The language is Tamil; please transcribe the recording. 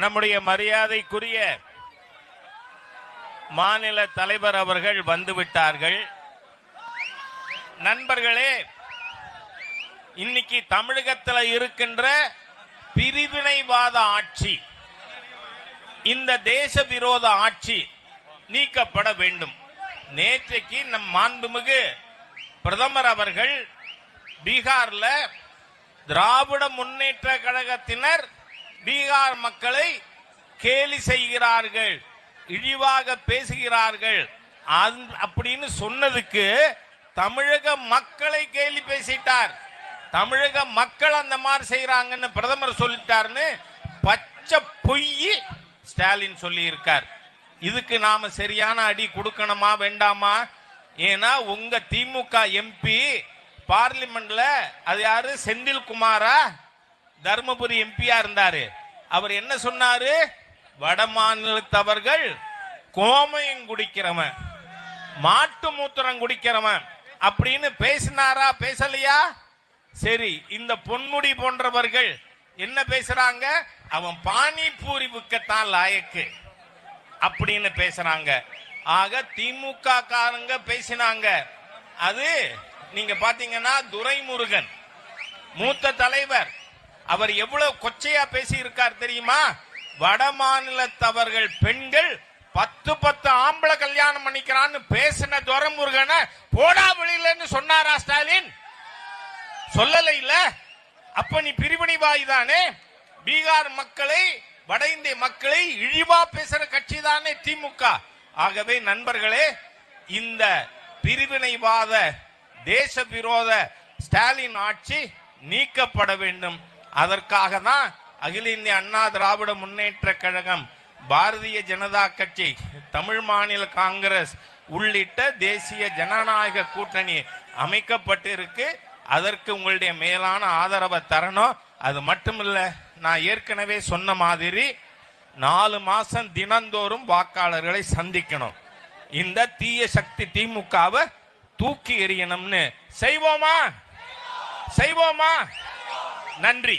நம்முடைய மரியாதைக்குரிய மாநில தலைவர் அவர்கள் வந்துவிட்டார்கள். நண்பர்களே, இன்னைக்கு தமிழகத்தில் இருக்கின்ற பிரிவினைவாத ஆட்சி, இந்த தேச விரோத ஆட்சி நீக்கப்பட வேண்டும். நேற்றைக்கு நம் மாண்புமிகு பிரதமர் அவர்கள் பீகார்ல திராவிட முன்னேற்ற கழகத்தினர் பீகார் மக்களை கேலி செய்கிறார்கள், இழிவாக பேசுகிறார்கள் அப்படின்னு சொன்னதுக்கு தமிழக மக்களை கேலி பேசிட்டார். தமிழக மக்கள் அந்த மாதிரி செய்யறாங்கன்னு பிரதமர் சொல்லிட்டாருன்னு பச்சை பொய் ஸ்டாலின் சொல்லி இருக்கார். இதுக்கு நாம சரியான அடி கொடுக்கணுமா வேண்டாமா? ஏன்னா உங்க திமுக எம்பி பார்லிமெண்ட்ல அது யாரு, செந்தில்குமாரா, தர்மபுரி எம்பியா இருந்தாரு. அவர் என்ன சொன்னாரு? வட மாநிலத்தவர்கள் கோமயம் குடிக்கிறவன், மாட்டு மூத்திரம் குடிக்கிறவன் அப்படின்னு பேசினாரா பேசலையா? சரி, இந்த பொன்முடி போன்றவர்கள் என்ன பேசுறாங்க? அவன் பானிபூரி விற்கத்தான் லாயக்கு அப்படின்னு பேசுறாங்க. ஆக திமுக காரங்க பேசினாங்க. அது நீங்க பாத்தீங்கன்னா துரைமுருகன் மூத்த தலைவர், அவர் எவ்வளவு கொச்சையா பேசி இருக்கார் தெரியுமா? வட மாநிலத்தவர்கள் பெண்கள் 10 ஆம்பளை கல்யாணம் பண்ணிக்கிறான்னு பேசின துரைமுருகனை போடா வெளியிலன்னு சொன்னாரா ஸ்டாலின்? சொல்லல இல்ல. அப்ப நீ பிரிவினைவாதி தானே. பீகார் மக்களை, வட இந்திய மக்களை இழிவா பேசுற கட்சி தானே திமுக. ஆகவே நண்பர்களே, இந்த பிரிவினைவாத தேச விரோத ஸ்டாலின் ஆட்சி நீக்கப்பட வேண்டும். அதற்காக தான் அகில இந்திய அண்ணா திராவிட முன்னேற்ற கழகம், பாரதிய ஜனதா கட்சி, தமிழ் மாநில காங்கிரஸ் உள்ளிட்ட தேசிய ஜனநாயக கூட்டணி அமைக்கப்பட்டிருக்கு. அதற்கு உங்களுடைய மேலான ஆதரவை தரணும். அது மட்டுமில்ல, நான் ஏற்கனவே சொன்ன மாதிரி 4 மாசம் தினந்தோறும் வாக்காளர்களை சந்திக்கணும். இந்த தீய சக்தி திமுகவை தூக்கி எறியணும்னு செய்வோமா? செய்வோமா? நன்றி.